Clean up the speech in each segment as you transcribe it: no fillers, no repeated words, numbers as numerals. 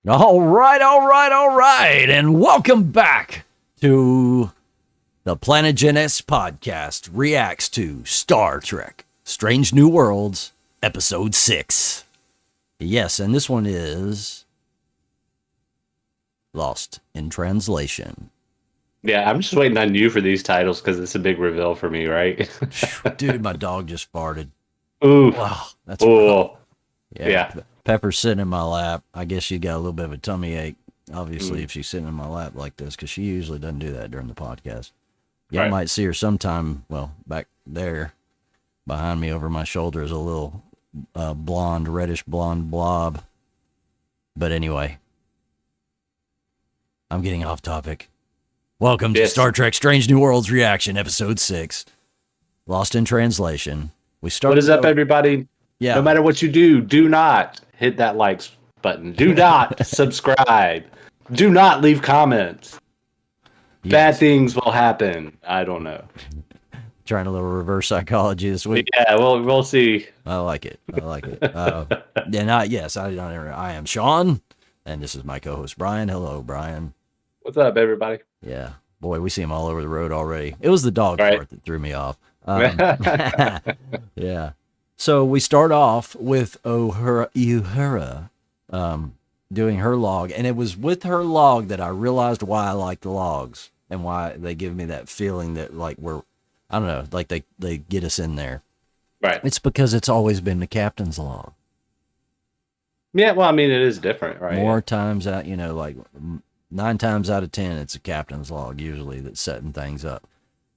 All right, and welcome back to the PlanetGenX podcast reacts to Star Trek Strange New Worlds, Episode 6. Yes, and this one is Lost in Translation. Yeah, I'm just waiting on you for these titles because it's a big reveal for me, right? Dude, my dog just farted. Ooh. Wow, that's Ooh. yeah. Pepper's sitting in my lap. I guess she got a little bit of a tummy ache, obviously, if she's sitting in my lap like this, because she usually doesn't do that during the podcast. Y'all might see her sometime, well, back there behind me over my shoulder is a little reddish blonde blob. But anyway, I'm getting off topic. Welcome to Star Trek Strange New Worlds Reaction, Episode 6, Lost in Translation. What is up, everybody? Yeah. No matter what you do not hit that likes button. Do not subscribe. Do not leave comments. Yes. Bad things will happen. I don't know. Trying a little reverse psychology this week. Yeah, we'll see. I like it. I am Sean, and this is my co-host Brian. Hello, Brian. What's up, everybody? Yeah, boy, we see him all over the road already. It was the dog part that threw me off. Yeah. So we start off with Uhura doing her log, and it was with her log that I realized why I like the logs and why they give me that feeling that like I don't know, like they get us in there. Right. It's because it's always been the captain's log. Yeah, well, I mean, it is different, right? More times out, like 9 times out of 10, it's a captain's log usually that's setting things up.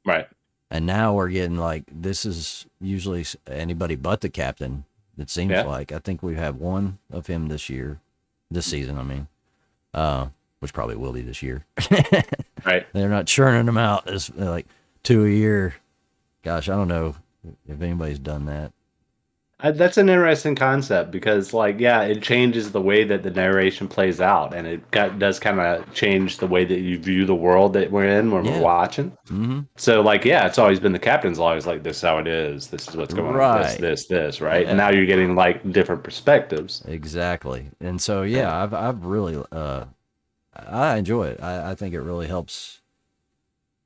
Right. And now we're getting like, this is usually anybody but the captain, it seems like. I think we have one of him this season, I mean, which probably will be this year. Right. They're not churning them out as like 2 a year. Gosh, I don't know if anybody's done that. That's an interesting concept because, it changes the way that the narration plays out, and it does kind of change the way that you view the world that we're in when we're watching. Mm-hmm. So, it's always been the captain's log. It's like, this is how it is. This is what's going on. This, right? And now you're getting, different perspectives. Exactly. And so, I've really, I enjoy it. I think it really helps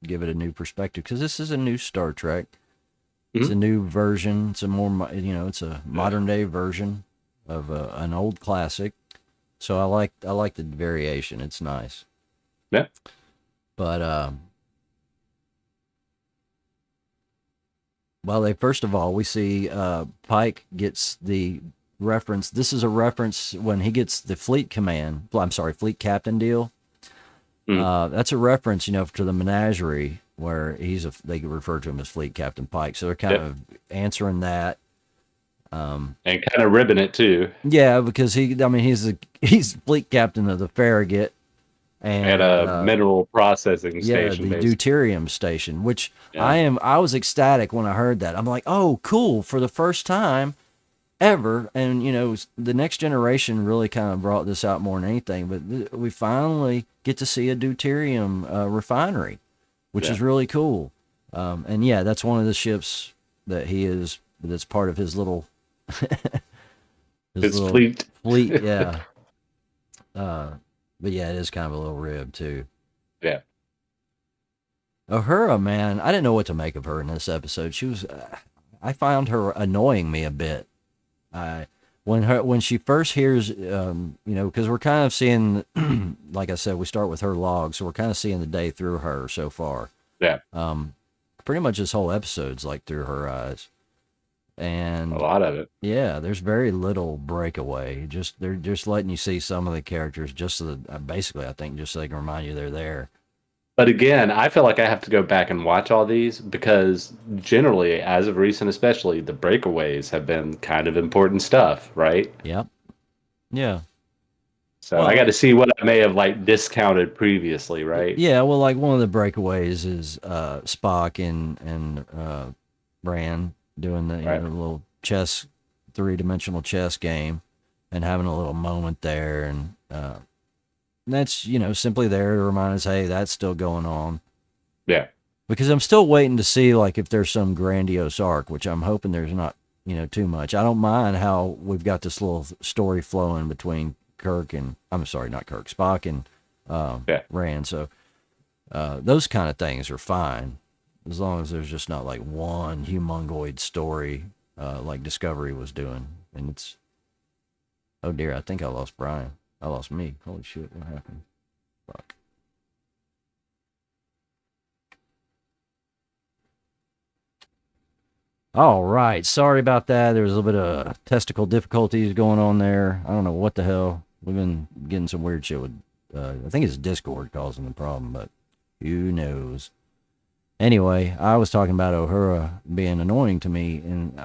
give it a new perspective because this is a new Star Trek. It's a new version. It's a more, it's a modern day version of an old classic. So I like the variation. It's nice. Yeah. But first of all, we see Pike gets the reference. This is a reference when he gets the fleet captain deal. That's a reference, to the menagerie where they refer to him as Fleet Captain Pike. So they're kind of answering that. And kind of ribbing it too. Yeah, because he's Fleet Captain of the Farragut. And a mineral processing station. Yeah, the deuterium station, which I was ecstatic when I heard that. I'm like, oh, cool, for the first time ever. And, the Next Generation really kind of brought this out more than anything. But we finally get to see a deuterium refinery, which is really cool. And that's one of the ships that that's part of his little his little fleet. Yeah. But it is kind of a little rib too. Yeah. Uhura, man, I didn't know what to make of her in this episode. She was, I found her annoying me a bit. When she first hears, because we're kind of seeing, like I said, we start with her log, so we're kind of seeing the day through her so far. Yeah. Pretty much this whole episode's like through her eyes, and a lot of it. Yeah, there's very little breakaway. They're just letting you see some of the characters, just so that basically, I think, just so they can remind you they're there. But again, I feel like I have to go back and watch all these because generally, as of recent especially, the breakaways have been kind of important stuff, right? Yep. Yeah. So I got to see what I may have discounted previously, right? Yeah, well, one of the breakaways is Spock and Bran doing the little chess, 3-dimensional chess game and having a little moment there, and that's, simply there to remind us, hey, that's still going on. Yeah. Because I'm still waiting to see, if there's some grandiose arc, which I'm hoping there's not, too much. I don't mind how we've got this little story flowing between Kirk and I'm sorry, not Kirk, Spock and Yeah. Rand. So those kind of things are fine as long as there's just not like one humongoid story like Discovery was doing. And it's oh dear, I think I lost Brian. I lost me. Holy shit, what happened? Fuck. All right, sorry about that. There was a little bit of testicle difficulties going on there. I don't know what the hell. We've been getting some weird shit with. I think it's Discord causing the problem, but who knows? Anyway, I was talking about Uhura being annoying to me, and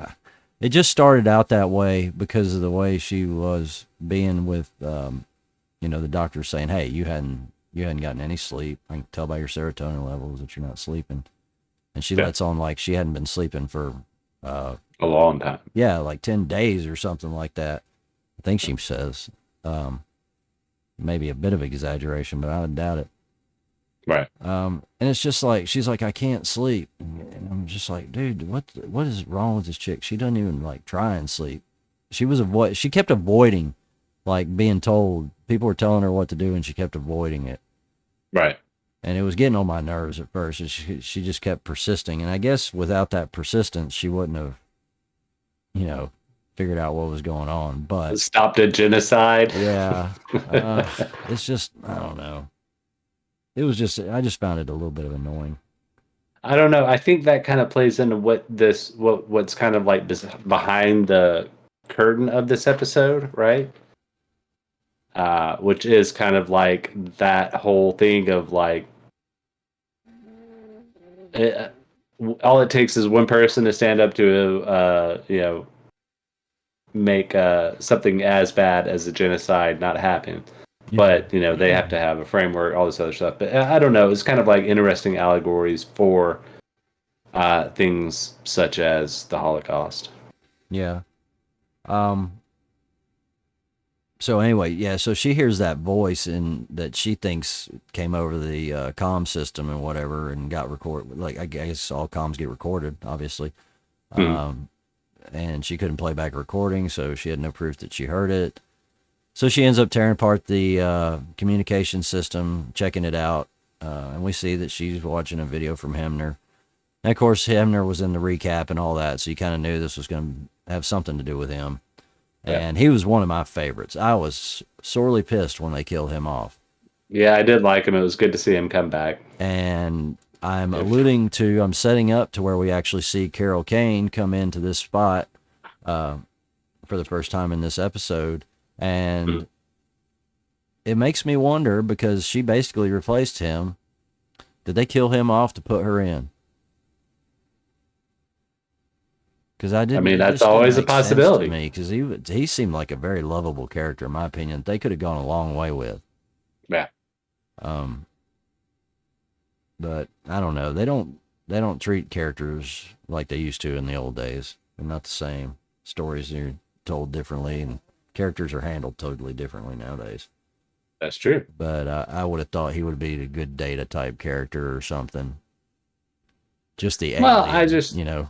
it just started out that way because of the way she was being with, the doctor saying, "Hey, you hadn't gotten any sleep. I can tell by your serotonin levels that you're not sleeping." And she lets on like she hadn't been sleeping for a long time. Yeah, like 10 days or something like that. I think she says. Maybe a bit of exaggeration, but I would doubt it. Right. And it's just like she's like, I can't sleep, and I'm just like, dude, what is wrong with this chick? She doesn't even like try and sleep. She kept avoiding like being told. People were telling her what to do, and she kept avoiding it. Right. And it was getting on my nerves at first. And she just kept persisting, and I guess without that persistence, she wouldn't have, figured out what was going on. But stopped a genocide. Yeah, it's just I don't know. I just found it a little bit of annoying. I don't know. I think that kind of plays into what's kind of like behind the curtain of this episode, right? Which is kind of like that whole thing of like, it, all it takes is one person to stand up to, make something as bad as a genocide not happen. Yeah. But they have to have a framework, all this other stuff. But I don't know. It's kind of like interesting allegories for things such as the Holocaust. Yeah. So anyway, yeah. So she hears that voice and that she thinks came over the comm system and whatever, and got recorded. Like I guess all comms get recorded, obviously. And she couldn't play back a recording, so she had no proof that she heard it. So she ends up tearing apart the communication system, checking it out, and we see that she's watching a video from Hemner. And of course, Hemner was in the recap and all that, so you kind of knew this was going to have something to do with him. Yeah. And he was one of my favorites. I was sorely pissed when they killed him off. Yeah, I did like him. It was good to see him come back. And I'm setting up to where we actually see Carol Kane come into this spot for the first time in this episode. And it makes me wonder, because she basically replaced him. Did they kill him off to put her in? Because I mean, that's always a possibility to me, because he seemed like a very lovable character, in my opinion. They could have gone a long way with. Yeah. But I don't know. They don't treat characters like they used to in the old days. They're not the same. Stories are told differently, and characters are handled totally differently nowadays. That's true. But I would have thought he would be a good Data type character or something. Just the alien,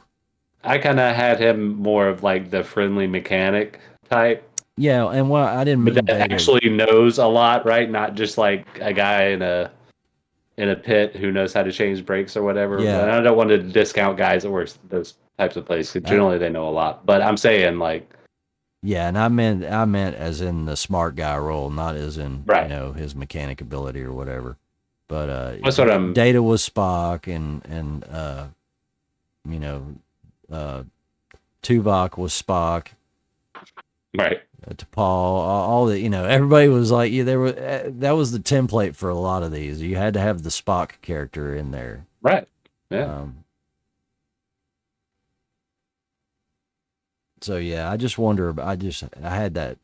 I kind of had him more of like the friendly mechanic type. Yeah, and I didn't mean that actually knows a lot, right? Not just like a guy in a pit who knows how to change brakes or whatever. Yeah. But I don't want to discount guys that work those types of places. Generally, they know a lot. But I'm saying like. Yeah, and I meant as in the smart guy role, not as in his mechanic ability or whatever. But that's what I'm. Data was Spock, and Tuvok was Spock, right? T'Pol, all the everybody was like, that was the template for a lot of these. You had to have the Spock character in there, right? Yeah. So yeah, I just wonder. I had that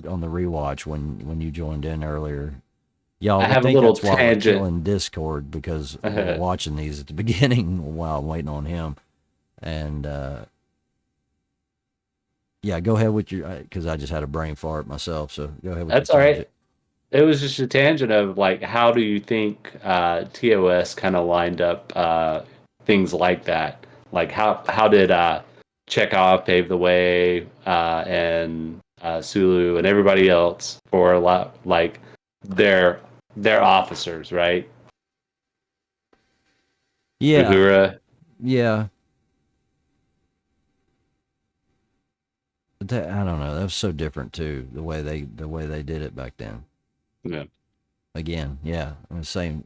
on the rewatch when you joined in earlier. Y'all, I have a little tangent in Discord because we're watching these at the beginning while I'm waiting on him. And yeah, go ahead with your, because I just had a brain fart myself. So go ahead with That's all right. It was just a tangent of like, how do you think TOS kind of lined up things like that? Like how did Chekhov pave the way and Sulu, and everybody else for a lot like their officers, right? Yeah, Uhura. yeah. But I don't know. That was so different too. The way they did it back then. Yeah. Again, yeah, I'm the same.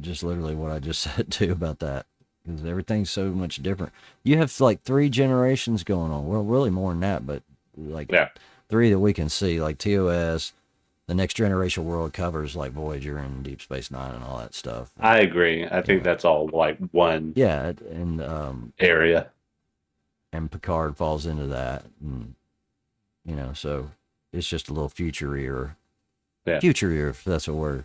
Just literally what I just said too about that, because everything's so much different. You have like 3 generations going on. Well, really more than that, but like Yeah. 3 that we can see, like TOS. The next generation world covers like Voyager and Deep Space Nine and all that stuff. I agree. I think that's all like one Yeah, area. and Picard falls into that, and so it's just a little Yeah. future year, if that's a word.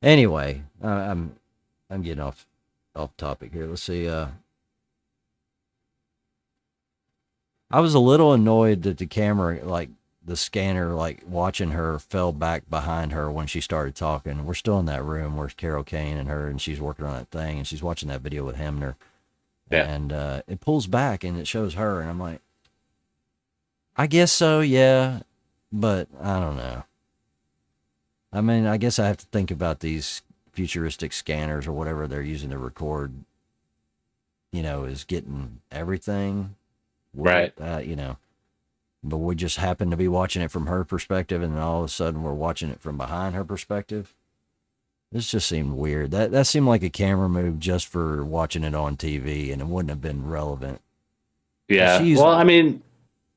Anyway, I'm getting off topic here. Let's see. I was a little annoyed that the camera, like the scanner, like watching her, fell back behind her when she started talking. We're still in that room where Carol Kane and her, and she's working on that thing, and she's watching that video with Hemner, Yeah. and it pulls back and it shows her, and I'm like, I guess so, yeah, but I don't know. I mean, I guess I have to think about these futuristic scanners or whatever they're using to record, is getting everything. Right. But we just happen to be watching it from her perspective, and then all of a sudden we're watching it from behind her perspective. This just seemed weird. That seemed like a camera move just for watching it on TV, and it wouldn't have been relevant. Yeah. Well, I mean,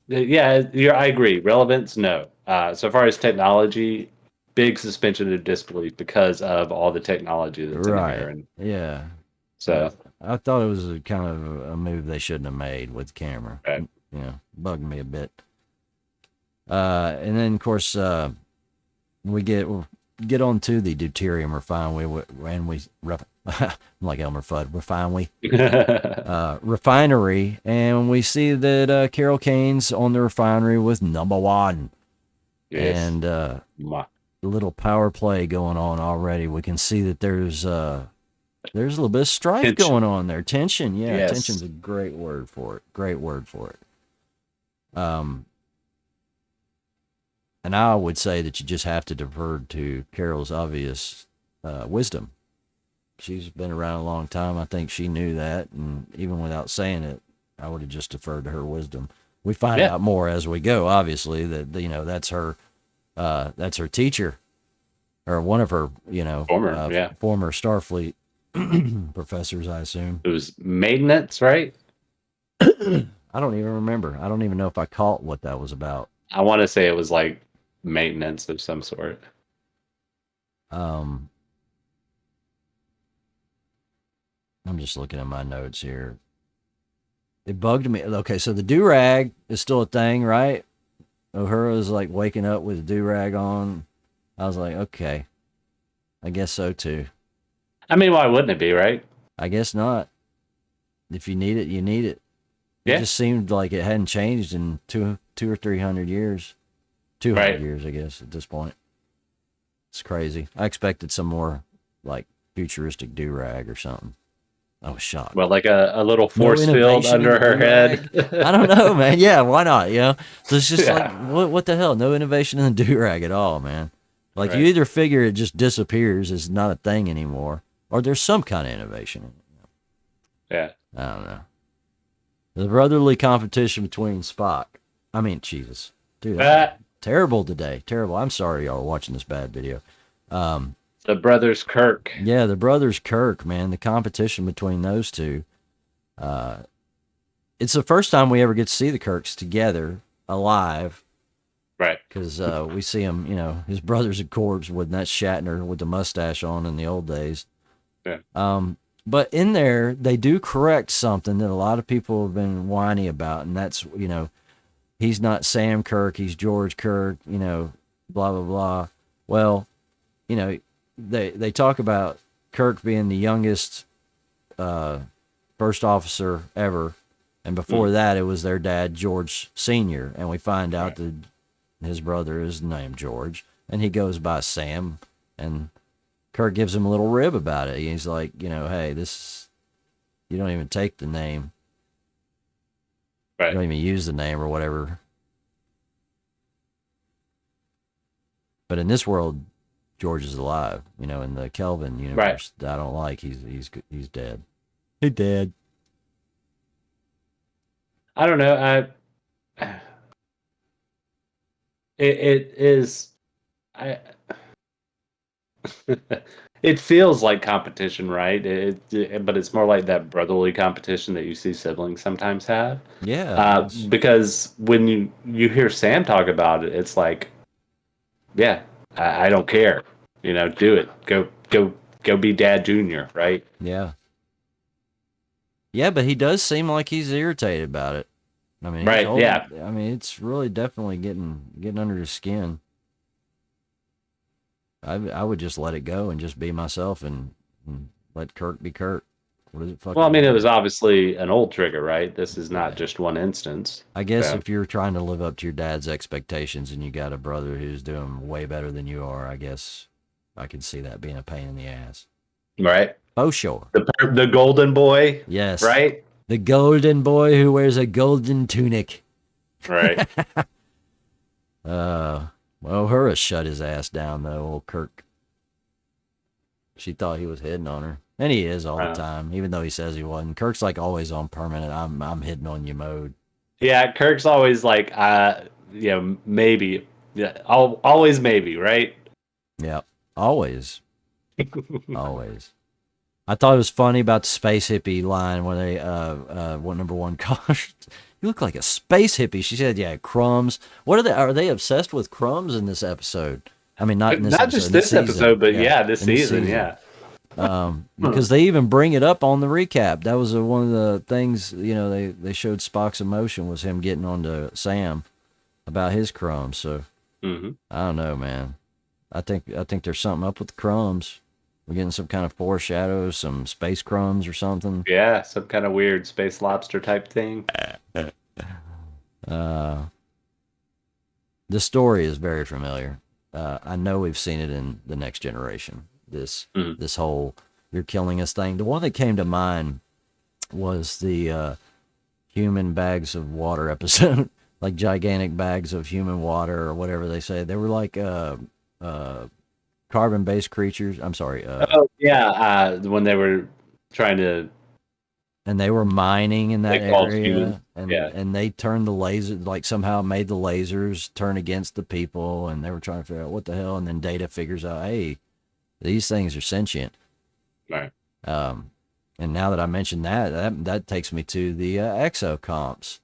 yeah, I agree. Relevance, no. So far as technology, big suspension of disbelief because of all the technology that's in here, and yeah. so I thought it was a kind of a move they shouldn't have made with the camera. right. Bugged me a bit. And then of course we get on to the deuterium I'm like Elmer Fudd, refinery, and we see that Carol Kane's on the refinery with number one. Yes. And a little power play going on already. We can see that there's a little bit of strife Tension. going on there. Tension, yeah. Yes. Tension's a great word for it. And I would say that you just have to defer to Carol's obvious wisdom. She's been around a long time. I think she knew that, and even without saying it, I would have just deferred to her wisdom. We find out more as we go, obviously, that that's her teacher, or one of her former Starfleet professors, I assume. It was maintenance, right? I don't even remember. I don't even know if I caught what that was about. I want to say it was like maintenance of some sort. I'm just looking at my notes here. It bugged me. Okay, so the do-rag is still a thing, right? Uhura's like waking up with a do-rag on. I was like, okay, I guess so too. I mean, why wouldn't it be, right? I guess not. If you need it, you need it. Yeah. It just seemed like it hadn't changed in two or 300 years. 200 years, I guess, at this point. It's crazy. I expected some more like futuristic do-rag or something. I was shocked. Well, like a little force field under her head. I don't know, man. Yeah, why not? So it's just like, what the hell? No innovation in the do-rag at all, man. Like, you either figure it just disappears, it's not a thing anymore, or there's some kind of innovation in it. Yeah. I don't know. The brotherly competition between Spock. I mean, Jesus. Dude, terrible today. Terrible. I'm sorry y'all are watching this bad video. The brothers Kirk. Yeah, the brothers Kirk, man. The competition between those two. It's the first time we ever get to see the Kirks together, alive. Right. Because we see him, his brother's a corpse with that Shatner with the mustache on in the old days. Yeah. But in there, they do correct something that a lot of people have been whiny about, and that's, he's not Sam Kirk, he's George Kirk, blah, blah, blah. Well, they talk about Kirk being the youngest first officer ever, and before that, it was their dad, George Sr., and we find out that his brother is named George, and he goes by Sam, and Kirk gives him a little rib about it. He's like, hey, you don't even take the name. Right. You don't even use the name or whatever. But in this world, George is alive. In the Kelvin Right. universe, I don't like. He's dead. He dead. I don't know. It is. I. It feels like competition, right? But it's more like that brotherly competition that you see siblings sometimes have. Yeah. Because when you hear Sam talk about it, it's like, yeah, I don't care. Do it. Go be Dad Junior, right? Yeah. Yeah, but he does seem like he's irritated about it. I mean, he's Right. holding. Yeah. I mean, it's really definitely getting under his skin. I would just let it go and just be myself and let Kirk be Kirk. What does it Well, I fucking mean, it was matter? obviously an old trigger, right? This is not Yeah. just one instance. I guess So, if you're trying to live up to your dad's expectations and you got a brother who's doing way better than you are, I guess I can see that being a pain in the ass. right. Oh, sure. The golden boy, Yes. right? The golden boy who wears a golden tunic. Right. Well, Hura shut his ass down, though, old Kirk. She thought he was hitting on her. And he is all the time, even though he says he wasn't. Kirk's like always on permanent, I'm hitting on you mode. Yeah, Kirk's always like, maybe. Yeah, always maybe, right? Yep. Always. Always. I thought it was funny about the space hippie line when they what number one called you look like a space hippie. She said, yeah, crumbs. What are they obsessed with crumbs in this episode? I mean, not in this Not episode, just in this this season. episode, but Yeah, this in this season, season. yeah. Because they even bring it up on the recap. That was one of the things, they showed Spock's emotion was him getting on to Sam about his crumbs. So I don't know, man. I think there's something up with the crumbs. We're getting some kind of foreshadow, some space crumbs or something. Yeah, some kind of weird space lobster type thing. The story is very familiar. I know we've seen it in The Next Generation. This whole "you're killing us" thing. The one that came to mind was the human bags of water episode, like gigantic bags of human water or whatever they say. They were like carbon-based creatures. I'm sorry. Oh yeah, when they were trying to, and they were mining in that they called area, humans. and Yeah, and they turned the laser, like somehow made the lasers turn against the people, and they were trying to figure out what the hell. And then Data figures out, hey, these things are sentient. right. And now that I mentioned that takes me to the exocomps,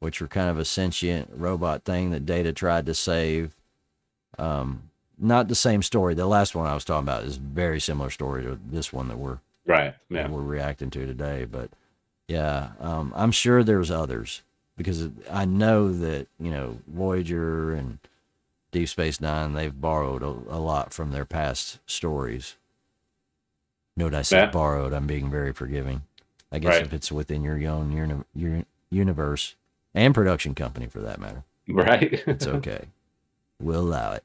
which were kind of a sentient robot thing that Data tried to save. Not the same story. The last one I was talking about is a very similar story to this one that we're Right. Yeah. reacting to today. But yeah, I'm sure there's others because I know that Voyager and Deep Space Nine, they've borrowed a lot from their past stories. Note I said borrowed. I'm being very forgiving. I guess if it's within your own universe and production company for that matter, Right. it's okay. We'll allow it.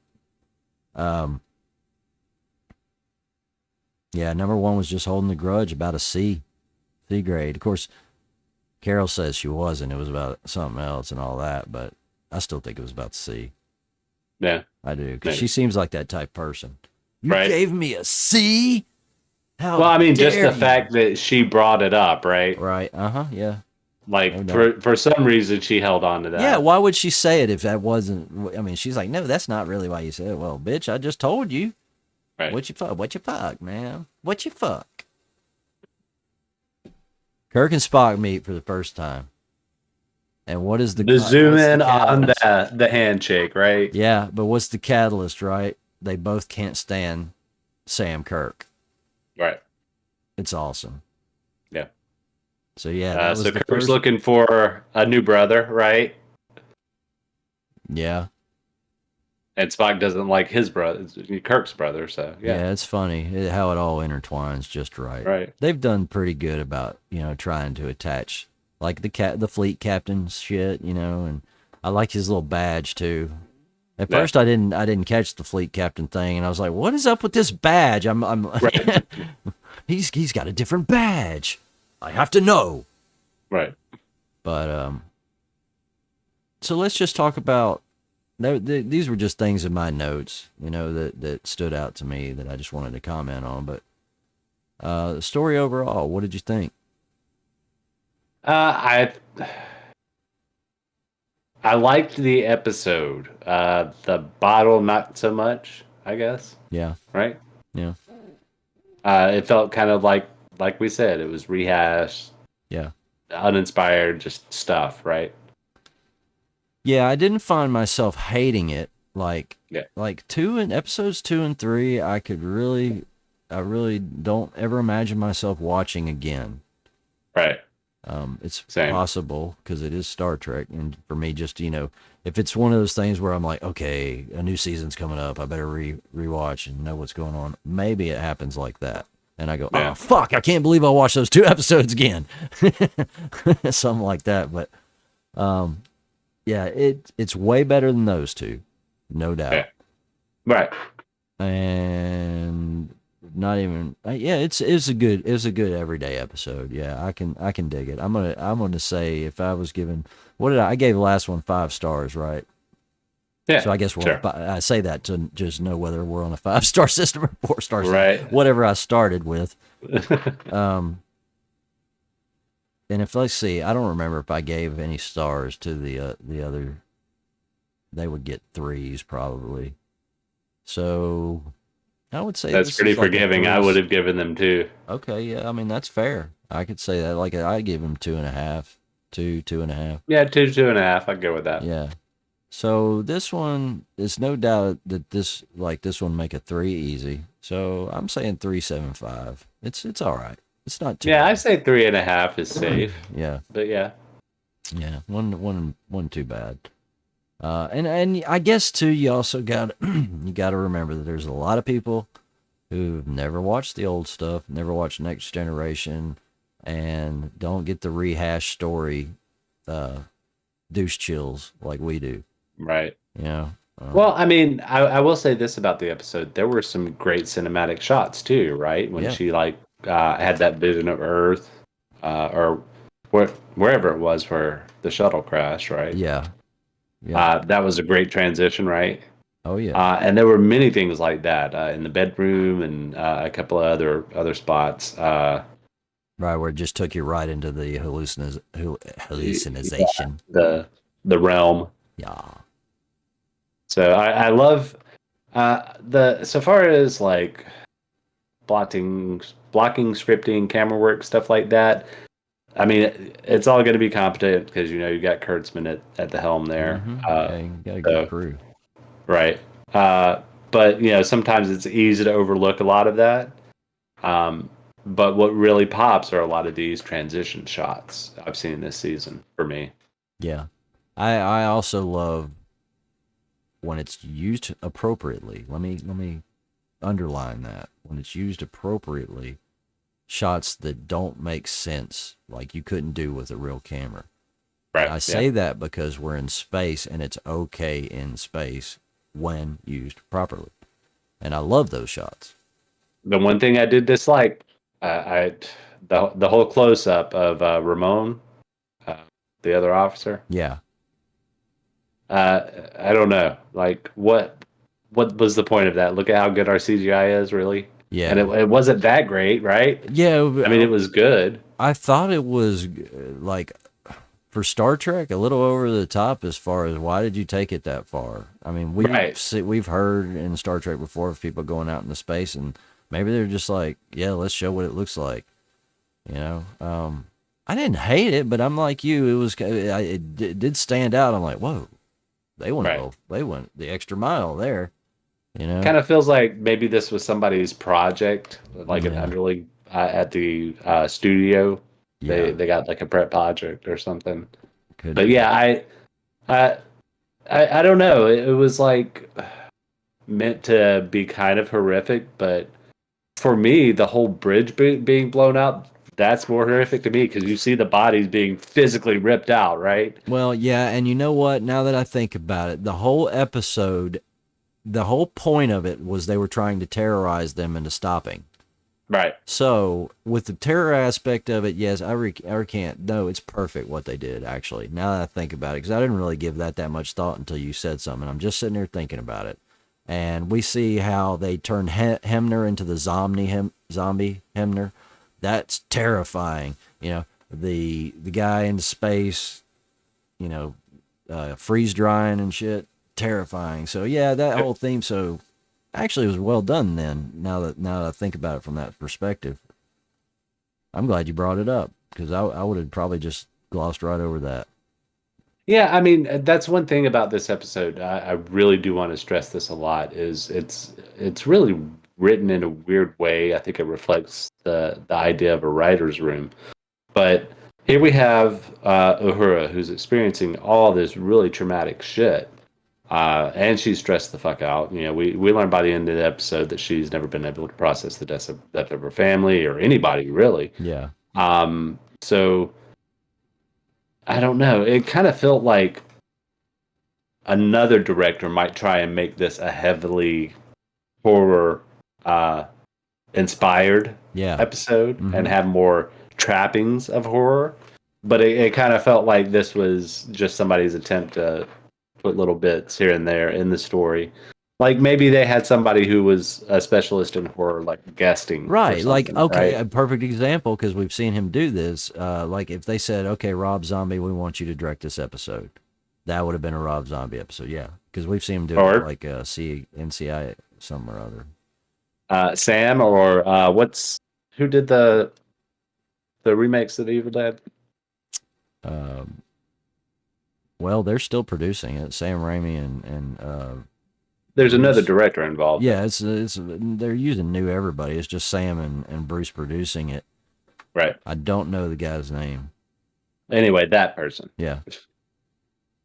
Yeah, number one was just holding the grudge about a C grade. Of course, Carol says she wasn't. It was about something else and all that, but I still think it was about the C. Yeah. I do, because she seems like that type person. You Right. gave me a C? How Well, I mean, just the you? fact that she brought it up, right? Right, yeah. Like, No for some reason, she held on to that. Yeah, why would she say it if that wasn't... I mean, she's like, no, that's not really why you said it. Well, bitch, I just told you. Right. What you fuck, man? What you fuck? Kirk and Spock meet for the first time. And what is the zoom in on the handshake, right? Yeah, but what's the catalyst, right? They both can't stand Sam Kirk. Right. It's awesome. Yeah. So yeah, that was so the Kirk's first... looking for a new brother, right? Yeah. And Spock doesn't like his brother, Kirk's brother. So yeah, it's funny how it all intertwines just right. Right. They've done pretty good about trying to attach like the fleet captain shit, and I like his little badge too. At first, I didn't catch the fleet captain thing, and I was like, "What is up with this badge?" I'm right. he's got a different badge. I have to know. Right. But so let's just talk about these were just things in my notes, that stood out to me that I just wanted to comment on. But the story overall, what did you think? I liked the episode. The bottle, not so much, I guess. Yeah, Right? yeah, It felt kind of like we said, it was rehashed, yeah. uninspired, just stuff, right? Yeah, I didn't find myself hating it. Like Yeah. like two and episodes 2 and 3, I really don't ever imagine myself watching again. Right. It's Same. possible because it is Star Trek, and for me, just if it's one of those things where I'm like, okay, a new season's coming up, I better rewatch and know what's going on. Maybe it happens like that, and I go, oh Yeah. fuck, I can't believe I watched those 2 episodes again, something like that. But yeah, it's way better than those two, no Yeah. doubt. Right. And not even yeah, it's a good everyday episode. Yeah, I can dig it. I'm gonna say, if I was given, what did I gave the last one 5 stars, right? Yeah. So I guess Sure. I say that to just know whether we're on a 5-star system or 4-star system, Right. whatever I started with. Um, and if, let's see, I don't remember if I gave any stars to the other. They would get 3s probably. So I would say That's this pretty is like a forgiving. I 3. would have given them 2. Okay, yeah, I mean that's fair. I could say that. Like I give him 2.5, 2.5. Yeah, 2.5. I'd go with that. Yeah. So this one is no doubt that this one make a 3 easy. So I'm saying 3.75. It's all right. It's not too Yeah, I bad. say 3.5 is safe. Yeah, But yeah. yeah. One too bad. And I guess too, you also got you got to remember that there's a lot of people who've never watched the old stuff, never watched Next Generation, and don't get the rehash story douche chills like we do. Right. You know? Well, I mean, I will say this about the episode. There were some great cinematic shots too, right? When Yeah. she had that vision of Earth, or wherever it was where the shuttle crashed, right? Yeah. Yeah. That was a great transition, right? Oh yeah. And there were many things like that in the bedroom and a couple of other spots. Right, where it just took you right into the hallucination. The realm. Yeah. So I love the so far as like blocking, scripting, camera work, stuff like that. I mean, it's all going to be competent because you got Kurtzman at the helm there. Yeah, you got a good crew. Right. But sometimes it's easy to overlook a lot of that. But what really pops are a lot of these transition shots I've seen this season for me. Yeah. I also love when it's used appropriately. Let me underline that. When it's used appropriately, shots that don't make sense, like you couldn't do with a real camera. Right. I say that because we're in space, and it's okay in space when used properly. And I love those shots. The one thing I did dislike, the whole close up of Ramon, the other officer. Yeah. I don't know. Like what was the point of that? Look at how good our CGI is, really. Yeah. And it wasn't that great, right? Yeah. I mean, it was good. I thought it was like, for Star Trek, a little over the top as far as why did you take it that far? I mean, we've heard in Star Trek before of people going out into space, and maybe they're just like, yeah, let's show what it looks like. I didn't hate it, but I'm like you. It did stand out. I'm like, whoa, they went the extra mile there. Kind of feels like maybe this was somebody's project, like an underling at the studio. Yeah. They got like a prep project or something. Could But be. yeah, I don't know. It was like meant to be kind of horrific, but for me, the whole bridge being blown out, that's more horrific to me because you see the bodies being physically ripped out, right? Well, yeah, and you know what? Now that I think about it, the whole episode, the whole point of it was they were trying to terrorize them into stopping. Right. So with the terror aspect of it, yes, I can't. No, it's perfect what they did actually. Now that I think about it, because I didn't really give that much thought until you said something. I'm just sitting there thinking about it, and we see how they turned Hemner into the zombie Hemner. That's terrifying. You know, the guy in space, you know, freeze drying and shit, terrifying. So yeah, that whole theme. So actually, it was well done. Then now that I think about it from that perspective, I'm glad you brought it up because I would have probably just glossed right over that. Yeah, I mean, that's one thing about this episode. I really do want to stress this a lot. Is it's really written in a weird way. I think it reflects the idea of a writer's room. But here we have Uhura, who's experiencing all this really traumatic shit, and she's stressed the fuck out. You know, we learn by the end of the episode that she's never been able to process the death of her family or anybody really. Yeah. So I don't know. It kind of felt like another director might try and make this a heavily horror uh, inspired Yeah. episode and Mm-hmm. have more trappings of horror. But it kind of felt like this was just somebody's attempt to put little bits here and there in the story. Like maybe they had somebody who was a specialist in horror, like guesting or Right. Like, something, okay, right? a perfect example because we've seen him do this. Like, if they said, okay, Rob Zombie, we want you to direct this episode, that would have been a Rob Zombie episode. Yeah. Because we've seen him do it with Or like NCI some or other. Sam, or what's who did the remakes of the Evil Dead? Um, well, they're still producing it. Sam Raimi and There's another Bruce. director involved. Yeah, it's they're using new everybody. It's just Sam and Bruce producing it. Right. I don't know the guy's name. Anyway, that person. Yeah,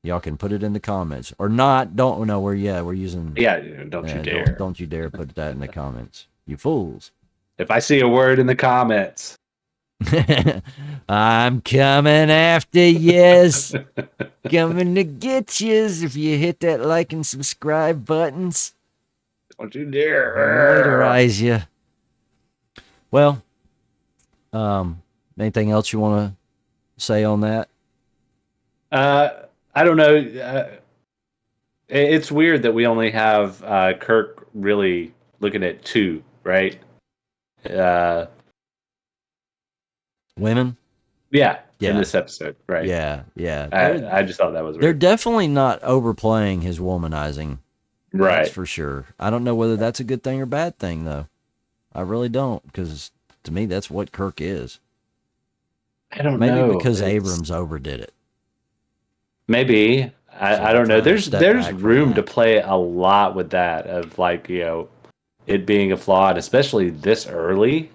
y'all can put it in the comments or not. Don't know where. Yeah, we're using. Yeah, don't you dare. Don't you dare put that in the comments, you fools. If I see a word in the comments, I'm coming after yous. Coming to get yous if you hit that like and subscribe buttons. don't you dare. Moisturize you. Well, anything else you want to say on that? I don't know. It's weird that we only have Kirk really looking at two, right? Uh, Women? yeah, in Yeah. this episode, right? Yeah. Yeah. I just thought that was They're weird. definitely not overplaying his womanizing. That's Right. for sure. I don't know whether that's a good thing or bad thing, though. I really don't, because to me, that's what Kirk is. I don't Maybe know. because Abrams overdid it. Maybe So I they're don't know. trying to There's step there's back from room to that. play a lot with that of like it being a flawed, especially this early.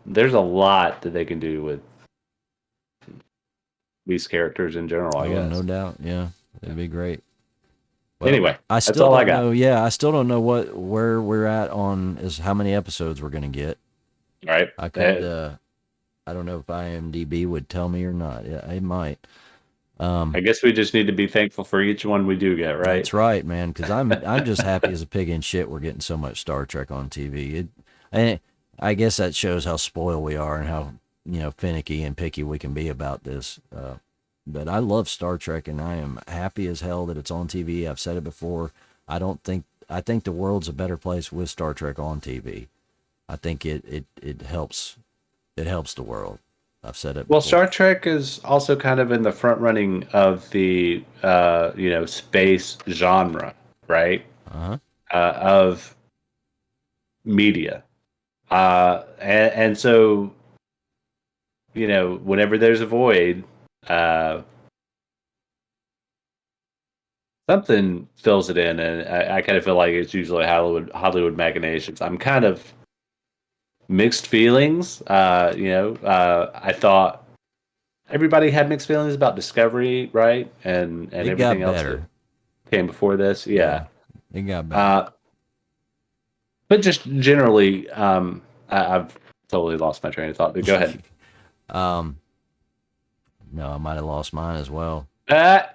There's a lot that they can do with these characters in general, I Oh, guess. no doubt. Yeah. It'd be great. Well, Anyway, I that's still all I don't got. know. Yeah, I still don't know where we're at on is how many episodes we're gonna get. All right. I could I don't know if IMDb would tell me or not. Yeah, it might. I guess we just need to be thankful for each one we do get, right? That's right, man. Because I'm just happy as a pig in shit. We're getting so much Star Trek on TV. And I guess that shows how spoiled we are and how finicky and picky we can be about this. But I love Star Trek, and I am happy as hell that it's on TV. I've said it before. I think the world's a better place with Star Trek on TV. I think it helps. It helps the world. I've said it Well, before. Star Trek is also kind of in the front running of the space genre, right? Uh huh. Of media, and so whenever there's a void, uh, something fills it in, and I kind of feel like it's usually Hollywood machinations. I'm kind of mixed feelings. I thought everybody had mixed feelings about Discovery, right? And It got everything else that better. came before this. Yeah, Yeah. it got better. Uh, but just generally, I've totally lost my train of thought. But go ahead. um, no, I might have lost mine as well. Ah!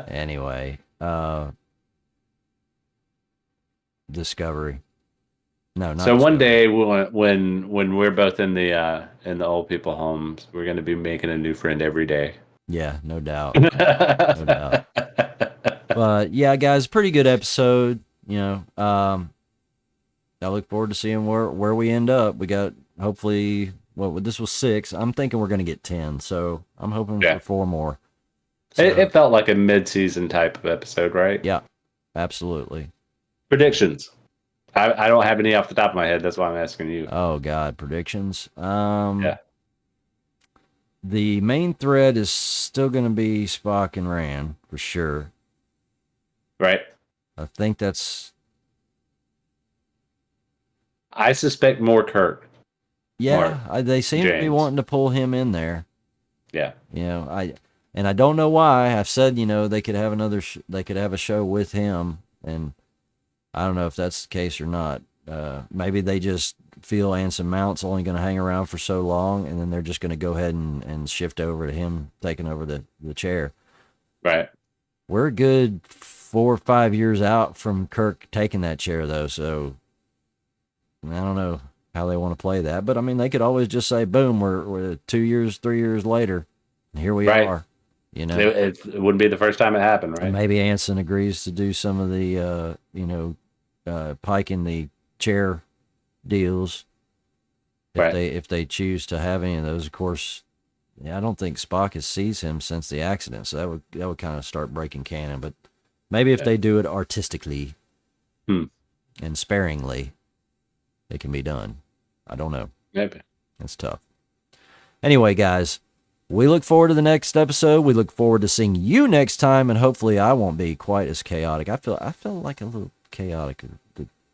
Anyway, Discovery. No, not So one Discovery. day, when we're both in the old people homes, we're going to be making a new friend every day. Yeah, no doubt. No doubt. But yeah, guys, pretty good episode. You know, I look forward to seeing where we end up. We got hopefully this was 6. I'm thinking we're gonna get 10, so I'm hoping for Yeah, 4 more. So it felt like a mid-season type of episode, right? yeah, absolutely. Predictions. I don't have any off the top of my head. That's why I'm asking you. Oh God, predictions. Yeah. The main thread is still gonna be Spock and Rand for sure. Right. I think that's I suspect more Kirk. Mark. They seem to be James. wanting to pull him in there. Yeah. You know, I don't know why. I've said, you know, they could have they could have a show with him, and I don't know if that's the case or not. Maybe they just feel Anson Mount's only going to hang around for so long, and then they're just going to go ahead and shift over to him taking over the chair. Right. We're a good 4 or 5 years out from Kirk taking that chair, though, so I don't know how they want to play that. But I mean, they could always just say, "Boom, we're 2 years, 3 years later, and here we Right. are." You know, it wouldn't be the first time it happened, right? and maybe Anson agrees to do some of the, Pike in the chair deals Right. if they choose to have any of those. Of course, yeah, I don't think Spock has seized him since the accident, so that would kind of start breaking canon. But maybe if they do it artistically and sparingly, it can be done. I don't know. Maybe. It's tough. Anyway, guys, we look forward to the next episode. We look forward to seeing you next time, and hopefully I won't be quite as chaotic. I feel like a little chaotic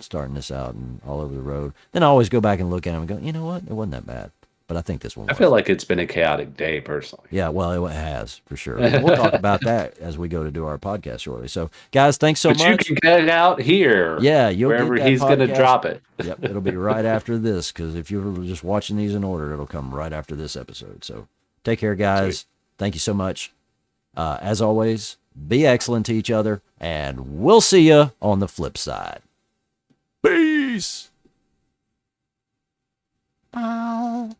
starting this out and all over the road. Then I always go back and look at them and go, you know what? It wasn't that bad. But I think this one was. I feel like it's been a chaotic day, personally. Yeah, well, it has for sure. We'll talk about that as we go to do our podcast shortly. So, guys, thanks so much. You can get it out here. Yeah, wherever he's going to drop it. Yep, it'll be right after this, because if you're just watching these in order, it'll come right after this episode. So, take care, guys. Sweet. Thank you so much. As always, be excellent to each other, and we'll see you on the flip side. Peace. Ow.